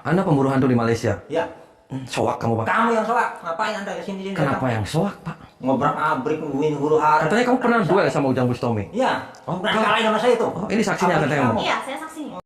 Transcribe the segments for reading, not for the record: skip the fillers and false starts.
Anda pemburu hantu di Malaysia? Ya. Soak kamu, Pak. Kamu yang soak. Ngapain Anda kesini? Kenapa yang soak, Pak? Ngobrak-abrik, nungguin huru hara. Katanya kamu pernah duel sama Ujang Bustomi. Iya. Oh, Pernah kalahin sama saya itu. Oh, ini saksinya katanya kamu. Iya, saya saksinya.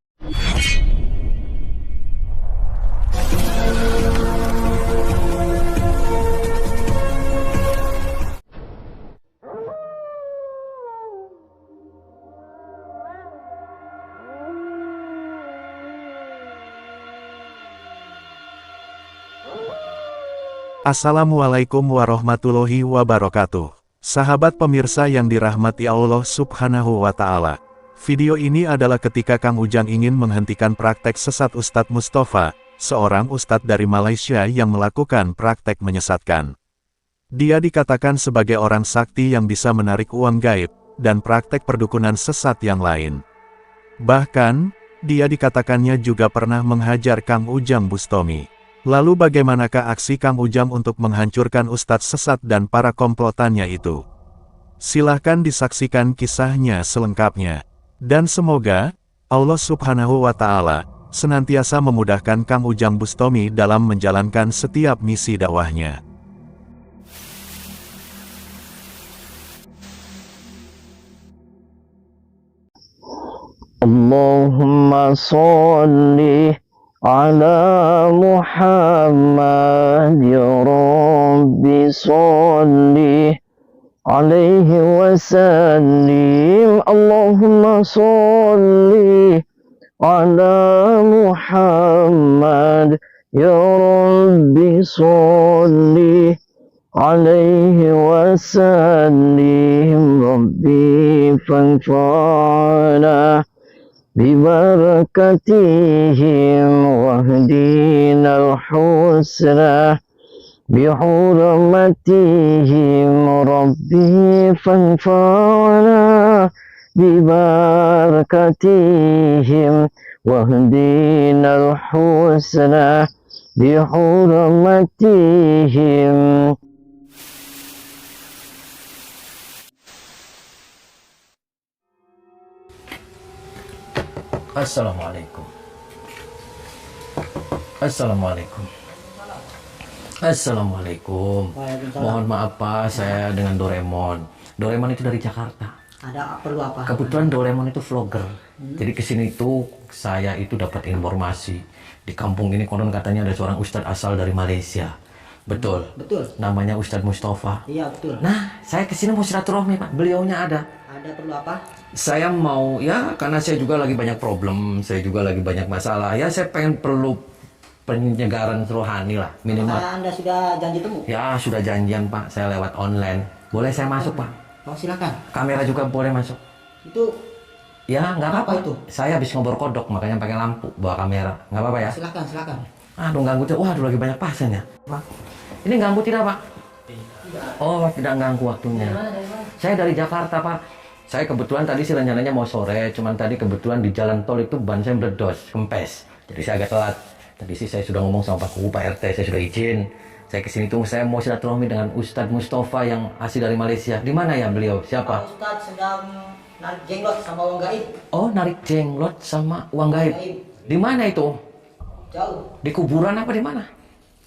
Assalamualaikum warahmatullahi wabarakatuh. Sahabat pemirsa yang dirahmati Allah Subhanahu wa Ta'ala. Video ini adalah ketika Kang Ujang ingin menghentikan praktek sesat Ustadz Mustafa, seorang ustadz dari Malaysia yang melakukan praktek menyesatkan. Dia dikatakan sebagai orang sakti yang bisa menarik uang gaib, dan praktek perdukunan sesat yang lain. Bahkan, dia dikatakannya juga pernah menghajar Kang Ujang Bustomi. Lalu bagaimanakah aksi Kang Ujang untuk menghancurkan ustadz sesat dan para komplotannya itu? Silahkan disaksikan kisahnya selengkapnya. Dan semoga Allah Subhanahu wa Ta'ala senantiasa memudahkan Kang Ujang Bustomi dalam menjalankan setiap misi dakwahnya. Allahumma sholli على محمد يا رب صل عليه وسلم اللهم صل على محمد يا رب صل عليه وسلم ربي فانفعنا ببركتهم واهدنا الحسنى بحرمتهم ربي فانفعنا ببركتهم واهدنا الحسنى بحرمتهم. Assalamualaikum. Assalamualaikum. Assalamualaikum. Mohon maaf Pak, saya dengan Doraemon. Doraemon itu dari Jakarta. Ada perlu apa? Kebetulan Doraemon itu vlogger. Jadi kesini itu saya itu dapat informasi di kampung ini konon katanya ada seorang ustadz asal dari Malaysia. Betul. Betul. Namanya Ustadz Mustafa. Iya, betul. Nah, saya kesini mau silaturahmi Pak. Beliaunya ada. Ada perlu apa? Saya mau ya karena saya juga lagi banyak problem, saya juga lagi banyak masalah. Ya saya pengen perlu penyegaran rohani lah minimal. Anda sudah janji temu? Ya sudah janjian Pak, saya lewat online. Boleh saya masuk Pak? Oh, silakan. Kamera juga boleh masuk. Itu Ya nggak apa-apa itu? Saya habis ngobrol kodok makanya pakai lampu bawa kamera. Nggak apa-apa ya? Silakan, silakan. Aduh ganggu tidak. Waduh lagi banyak pasien ya. Pak. Ini ganggu tidak Pak? Oh tidak ganggu waktunya. Saya dari Jakarta Pak. Saya kebetulan tadi sih rencananya mau sore, cuman tadi kebetulan di jalan tol itu ban saya meledos, kempes. Jadi saya agak telat. Tadi sih saya sudah ngomong sama Pak Kuku, Pak RT, saya sudah izin. Saya kesini tuh saya mau silaturahmi dengan Ustadz Mustafa yang asli dari Malaysia. Di mana ya beliau? Siapa? Pak Ustadz sedang narik jenglot sama uang gaib. Oh, narik jenglot sama uang gaib. Di mana itu? Jauh. Di kuburan apa di mana?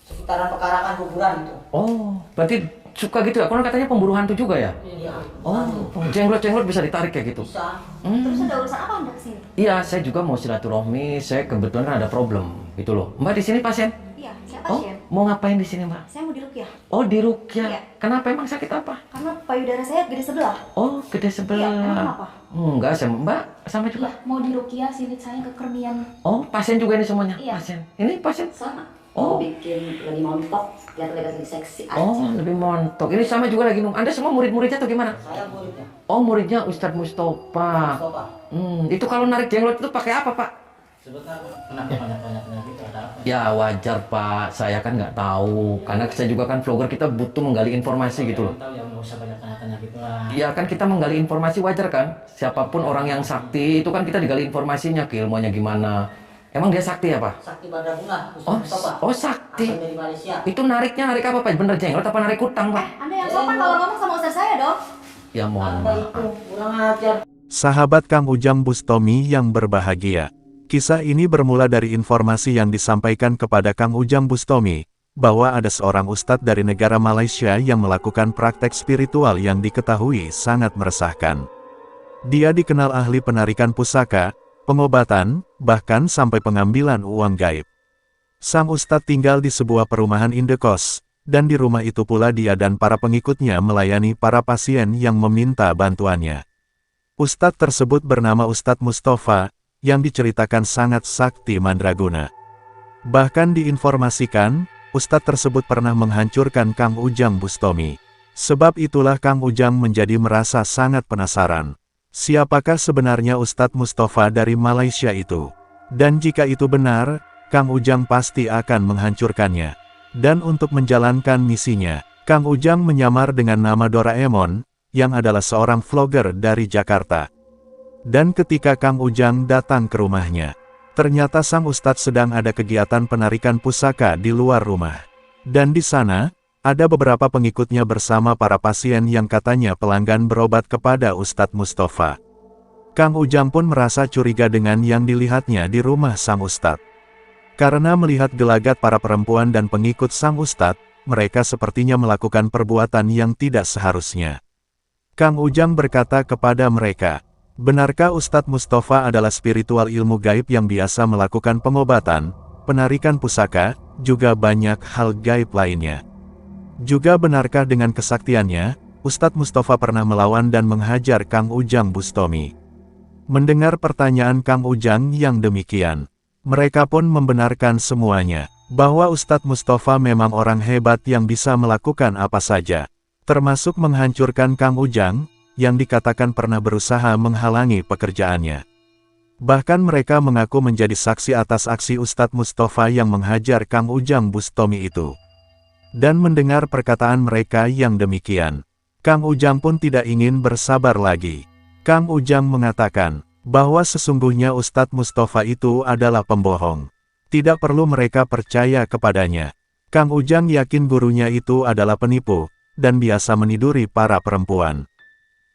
Seputaran pekarangan kuburan itu. Oh, berarti suka gitu ya? Konon katanya pemburu hantu juga ya? Iya. Oh, jenglot-jenglot bisa ditarik kayak gitu? Bisa. Terus ada urusan apa Anda kesini? Iya, saya juga mau silaturahmi. Saya kebetulan kan ada problem gitu loh. Mbak di sini pasien? Iya, saya Oh, pasien. mau ngapain di sini Mbak? Saya mau diruqyah. Oh, di Ruqyah. Iya. Kenapa emang sakit apa? Karena payudara saya gede sebelah. Oh, gede Iya, sebelah. emang kenapa? Enggak, Mbak sama juga. Iya, mau diruqyah silit saya kekermian. Oh, pasien juga ini semuanya? Iya. Pasien. Ini pasien? Sama. Oh. Mau bikin lebih montok, biar lebih seksi aja. Oh, lebih montok. Ini sama juga lagi nung. Anda semua murid-muridnya atau gimana? Saya muridnya. Oh, muridnya Ustadz Mustafa. Mustafa. Itu kalau narik jenglot itu pakai apa, Pak? Sebentar, kenapa banyak-banyak gitu? Ada apa? Ya wajar Pak, saya kan nggak tahu. Karena saya juga kan vlogger, kita butuh menggali informasi gitu loh. Tahu ya, nggak usah banyak tanya-tanya gitu lah. Iya kan kita menggali informasi wajar kan? Siapapun orang yang sakti itu kan kita digali informasinya, keilmuannya gimana. Emang dia sakti ya Pak? Sakti Bandar Bunga, Oh, Ustadz Mustafa. oh sakti. Asal dari Malaysia. Itu nariknya narik apa Pak? Bener jenglot apa narik kutang Pak? Anda yang sopan kalau ngomong sama ustaz saya dong. Ya mohon Anda maaf. itu kurang ajar. Sahabat Kang Ujang Bustomi yang berbahagia. Kisah ini bermula dari informasi yang disampaikan kepada Kang Ujang Bustomi, bahwa ada seorang ustadz dari negara Malaysia yang melakukan praktek spiritual yang diketahui sangat meresahkan. Dia dikenal ahli penarikan pusaka, pengobatan, bahkan sampai pengambilan uang gaib. Sang ustadz tinggal di sebuah perumahan indekos, dan di rumah itu pula dia dan para pengikutnya melayani para pasien yang meminta bantuannya. Ustadz tersebut bernama Ustadz Mustafa, yang diceritakan sangat sakti mandraguna. Bahkan diinformasikan, Ustadz tersebut pernah menghancurkan Kang Ujang Bustomi. Sebab itulah Kang Ujang menjadi merasa sangat penasaran. Siapakah sebenarnya Ustadz Mustafa dari Malaysia itu? Dan jika itu benar, Kang Ujang pasti akan menghancurkannya. Dan untuk menjalankan misinya, Kang Ujang menyamar dengan nama Doraemon, yang adalah seorang vlogger dari Jakarta. Dan ketika Kang Ujang datang ke rumahnya, ternyata sang ustadz sedang ada kegiatan penarikan pusaka di luar rumah. Dan di sana, ada beberapa pengikutnya bersama para pasien yang katanya pelanggan berobat kepada Ustadz Mustafa. Kang Ujang pun merasa curiga dengan yang dilihatnya di rumah sang ustadz. Karena melihat gelagat para perempuan dan pengikut sang ustadz, mereka sepertinya melakukan perbuatan yang tidak seharusnya. Kang Ujang berkata kepada mereka, "Benarkah Ustadz Mustafa adalah spiritual ilmu gaib yang biasa melakukan pengobatan, penarikan pusaka, juga banyak hal gaib lainnya? Juga benarkah dengan kesaktiannya, Ustadz Mustafa pernah melawan dan menghajar Kang Ujang Bustomi?" Mendengar pertanyaan Kang Ujang yang demikian, mereka pun membenarkan semuanya, bahwa Ustadz Mustafa memang orang hebat yang bisa melakukan apa saja, termasuk menghancurkan Kang Ujang, yang dikatakan pernah berusaha menghalangi pekerjaannya. Bahkan mereka mengaku menjadi saksi atas aksi Ustadz Mustafa yang menghajar Kang Ujang Bustomi itu. Dan mendengar perkataan mereka yang demikian, Kang Ujang pun tidak ingin bersabar lagi. Kang Ujang mengatakan, bahwa sesungguhnya Ustadz Mustafa itu adalah pembohong. Tidak perlu mereka percaya kepadanya. Kang Ujang yakin gurunya itu adalah penipu, dan biasa meniduri para perempuan.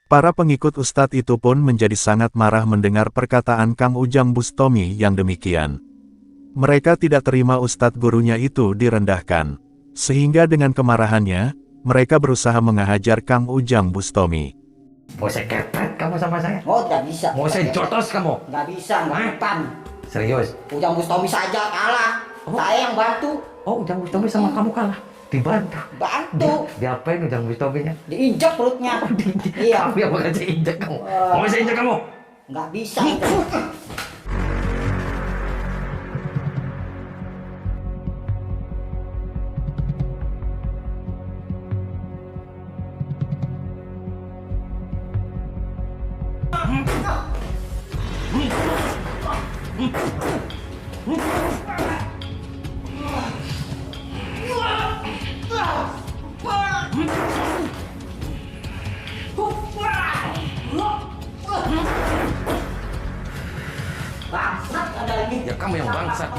Para pengikut Ustadz itu pun menjadi sangat marah mendengar perkataan Kang Ujang Bustomi yang demikian. Mereka tidak terima Ustadz gurunya itu direndahkan. Sehingga dengan kemarahannya, mereka berusaha menghajar Kang Ujang Bustomi. Mau saya kepret kamu sama saya? Oh, tidak bisa. Mau saya jotos kamu? Nggak bisa, nggak depan. Serius? Ujang Bustomi saja kalah. Oh. Saya yang bantu. Oh, Ujang Bustomi sama kamu kalah? Dibantu? Bantu. Diapain Ujang Bustominya? Diinjak perutnya. Iya. Kamu yang bakal saya injek kamu. Mau saya injek kamu? Nggak bisa itu. Bangsat ada lagi. Ya kamu yang bangsat.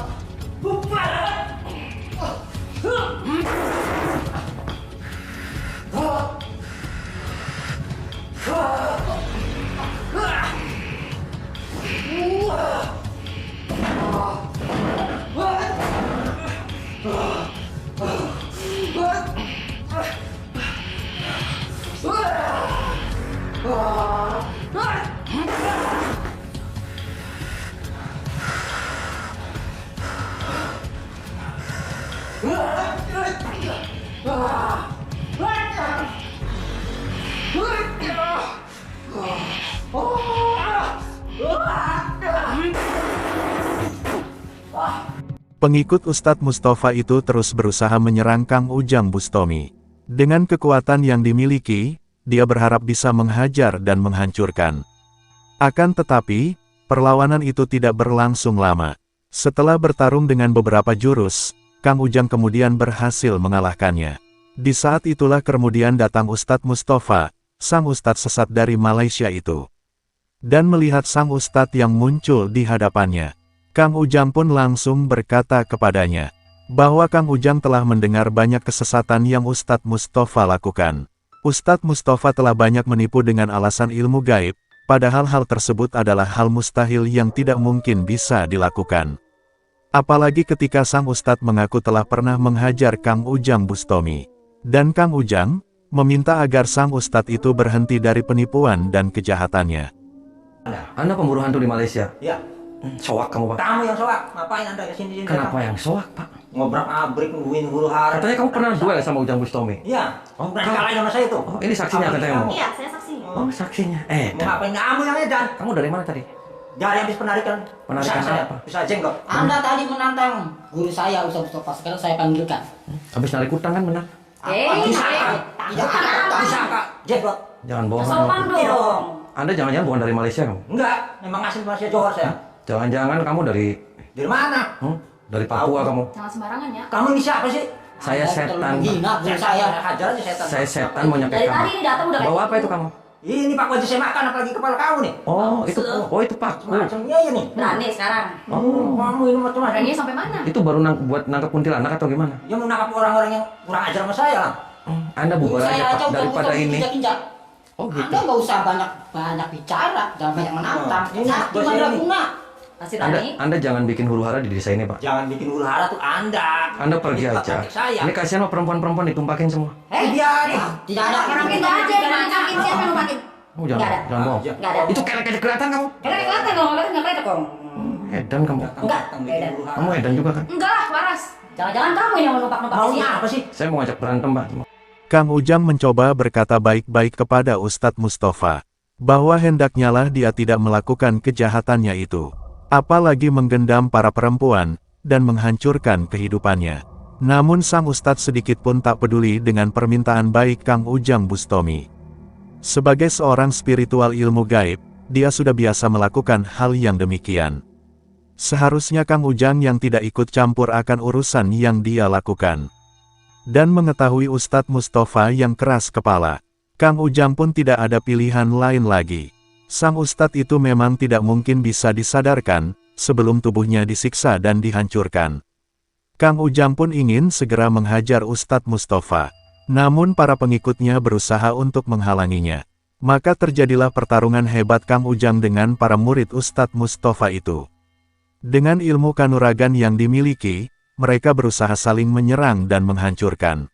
Pengikut Ustadz Mustafa itu terus berusaha menyerang Kang Ujang Bustomi. Dengan kekuatan yang dimiliki, dia berharap bisa menghajar dan menghancurkan. Akan tetapi, perlawanan itu tidak berlangsung lama. Setelah bertarung dengan beberapa jurus, Kang Ujang kemudian berhasil mengalahkannya. Di saat itulah kemudian datang Ustadz Mustafa, sang Ustadz sesat dari Malaysia itu. Dan melihat sang Ustadz yang muncul di hadapannya, Kang Ujang pun langsung berkata kepadanya, bahwa Kang Ujang telah mendengar banyak kesesatan yang Ustadz Mustafa lakukan. Ustadz Mustafa telah banyak menipu dengan alasan ilmu gaib, padahal hal tersebut adalah hal mustahil yang tidak mungkin bisa dilakukan. Apalagi ketika sang ustadz mengaku telah pernah menghajar Kang Ujang Bustami. Dan Kang Ujang meminta agar sang ustadz itu berhenti dari penipuan dan kejahatannya. Anda pemburu hantu di Malaysia? Iya. Soak kamu, Pak. Kamu yang soak. Ngapain Anda kesini? Kenapa yang soak, Pak? Ngobrak-abrik, nungguin huru hara. Katanya kamu pernah duel sama Ujang Bustami. Iya. Oh, Berani kalahin sama saya tuh. Oh, ini saksinya Apa katanya, kamu? Mau. Iya, saya saksi. Oh, saksinya. Mau ngapain kamu yang edan? Kamu dari mana tadi? Dari habis penarikan. Penarikan Bisa saya, apa? Bisa jenggot. Anda tadi menantang guru saya Ustaz Mustafa. Sekarang saya panggilkan. Habis narik utang kan benar? Bisa Kak? Bisa Kak? Jenggot. Jangan bohong. Sopan dong. Anda jangan-jangan bukan dari Malaysia kamu? Enggak. Memang asli Malaysia Johor saya. Jangan-jangan kamu dari Dari mana? dari Papua kamu? Jangan sembarangan ya. Kamu ini siapa sih? Saya setan. Menghina guru saya. Hajar aja setan. Saya setan mau nyakit Dari kamu. tadi ini datang udah Bawa kayak apa itu kamu? Ini Pak wajah saya makan apalagi kepala kamu nih. Oh itu paku. Macamnya ya nih. berani sekarang. Kamu ini macam-macam. Beraninya sampai mana? Itu baru buat nangkap kuntilanak atau gimana? Dia mau nangkap orang-orang yang kurang ajar sama saya lah. Anda bubar aja Pak daripada ini. Oh gitu. Anda nggak usah banyak bicara, jangan banyak menantang. Ini Cuma bos ini. guna. Masih berani? Anda jangan bikin huru hara di desa ini Pak. Jangan bikin huru hara tuh Anda. Anda pergi Ini aja. pakai saya. Ini kasihan sama perempuan-perempuan ditumpakin semua. Dia nih. Tidak ada Orang kita aja yang nangkapin siapa yang numpakin? Oh jangan, Nggak ada. jangan bohong. Nggak ada. Itu kelek kelihatan kamu. Karena kelihatan dong, nggak kelihatan kok. Edan kamu. Enggak, bikin huru hara. Kamu edan juga kan? Enggak lah, waras. Jangan-jangan kamu yang mau numpak-numpak di Maunya sini. apa sih? Saya mau ngajak berantem Pak. Kang Ujang mencoba berkata baik-baik kepada Ustadz Mustafa, bahwa hendaknya lah dia tidak melakukan kejahatannya itu, apalagi menggendam para perempuan, dan menghancurkan kehidupannya. Namun sang Ustadz sedikit pun tak peduli dengan permintaan baik Kang Ujang Bustami. Sebagai seorang spiritual ilmu gaib, dia sudah biasa melakukan hal yang demikian. Seharusnya Kang Ujang yang tidak ikut campur akan urusan yang dia lakukan. Dan mengetahui Ustadz Mustafa yang keras kepala, Kang Ujang pun tidak ada pilihan lain lagi. Sang Ustadz itu memang tidak mungkin bisa disadarkan, sebelum tubuhnya disiksa dan dihancurkan. Kang Ujang pun ingin segera menghajar Ustadz Mustafa. Namun para pengikutnya berusaha untuk menghalanginya. Maka terjadilah pertarungan hebat Kang Ujang dengan para murid Ustadz Mustafa itu. Dengan ilmu kanuragan yang dimiliki, mereka berusaha saling menyerang dan menghancurkan.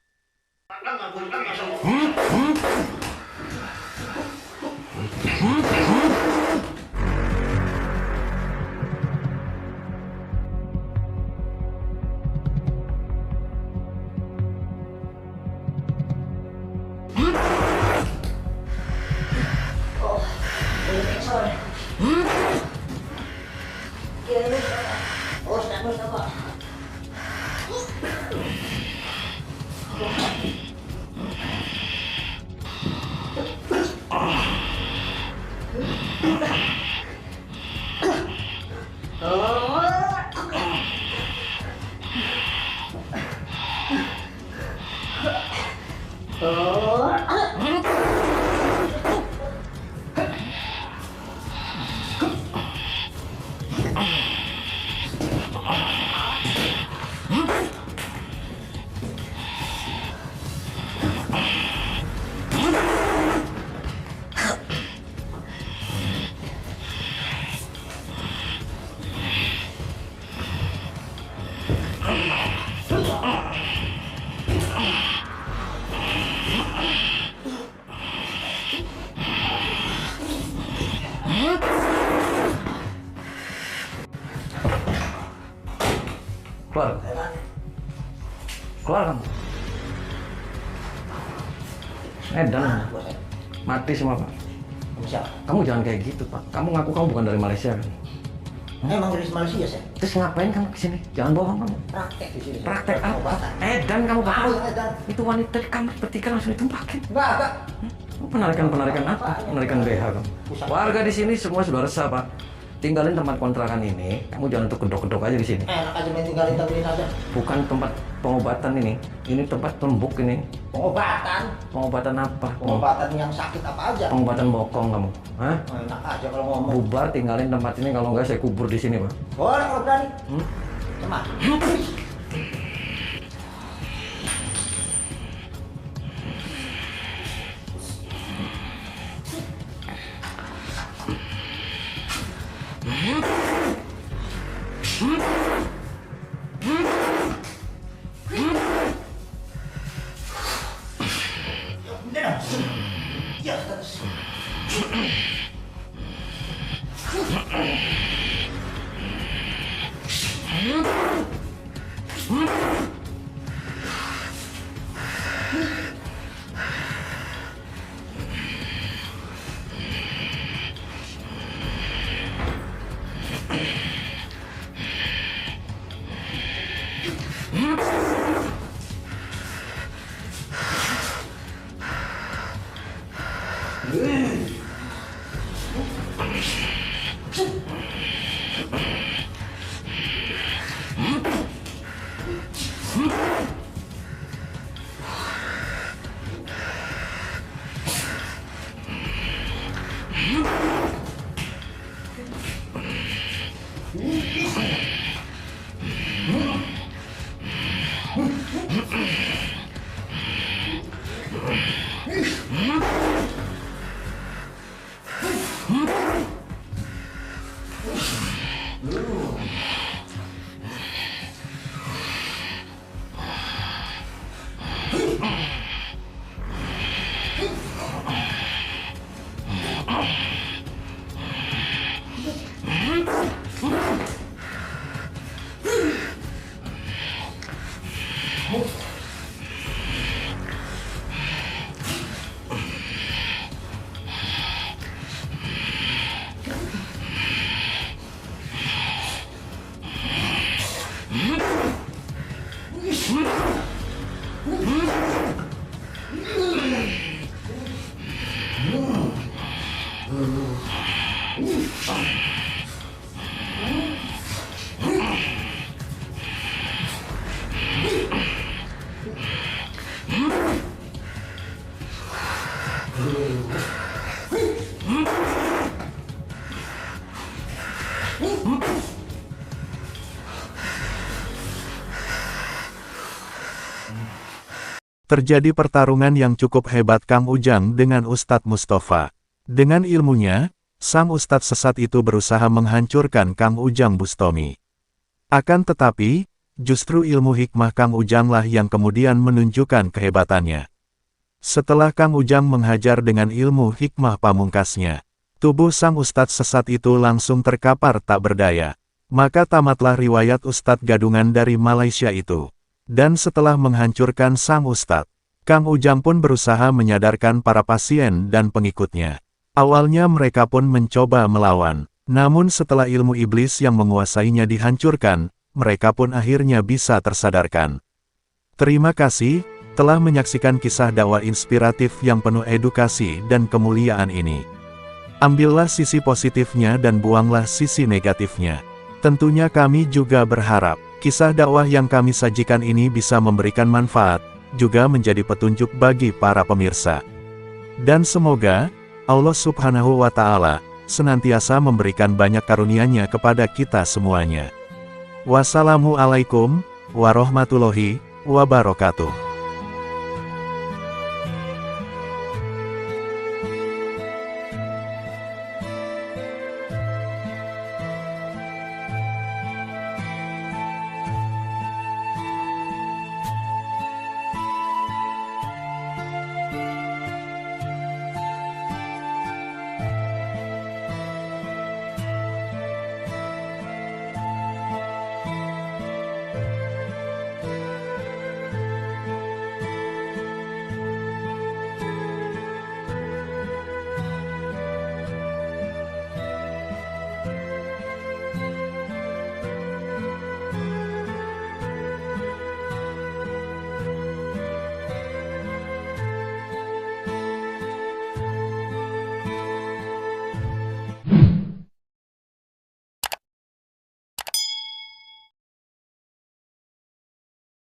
Keluar. Keluar kamu. Edan. Mati semua Pak. Siapa? Kamu jangan kayak gitu Pak. Kamu ngaku kamu bukan dari Malaysia kan? Emang dari Malaysia saya. Terus ngapain kamu kesini? Jangan bohong kamu. Praktek di sini. Praktek apa? Pengobatan. Edan kamu Pak. Tahu, edan. Itu wanita di kamar bertiga langsung ditumpakin. Enggak. Penarikan apa? Penarikan BH kamu. Warga di sini semua sudah resah Pak. Tinggalin tempat kontrakan ini. Kamu jangan untuk kedok-kedok aja di sini. Enak aja main tinggalin tabulin aja. Bukan tempat pengobatan ini. Ini tempat tembuk ini. Pengobatan. Pengobatan apa? Pengobatan yang sakit apa aja. Pengobatan bokong kamu. Hah? Enak aja kalau ngomong. Bubar tinggalin tempat ini, kalau enggak saya kubur di sini Pak. Boleh kalau berani. Cuma. Terjadi pertarungan yang cukup hebat Kang Ujang dengan Ustadz Mustafa. Dengan ilmunya, sang Ustadz sesat itu berusaha menghancurkan Kang Ujang Bustami. Akan tetapi, justru ilmu hikmah Kang Ujanglah yang kemudian menunjukkan kehebatannya. Setelah Kang Ujang menghajar dengan ilmu hikmah pamungkasnya, tubuh sang Ustadz sesat itu langsung terkapar tak berdaya. Maka tamatlah riwayat Ustadz gadungan dari Malaysia itu. Dan setelah menghancurkan sang Ustadz, Kang Ujang pun berusaha menyadarkan para pasien dan pengikutnya. Awalnya mereka pun mencoba melawan, namun setelah ilmu iblis yang menguasainya dihancurkan, mereka pun akhirnya bisa tersadarkan. Terima kasih telah menyaksikan kisah dakwah inspiratif yang penuh edukasi dan kemuliaan ini. Ambillah sisi positifnya dan buanglah sisi negatifnya. Tentunya kami juga berharap kisah dakwah yang kami sajikan ini bisa memberikan manfaat, juga menjadi petunjuk bagi para pemirsa. Dan semoga Allah Subhanahu wa Ta'ala senantiasa memberikan banyak karunia-Nya kepada kita semuanya. Wassalamualaikum warahmatullahi wabarakatuh.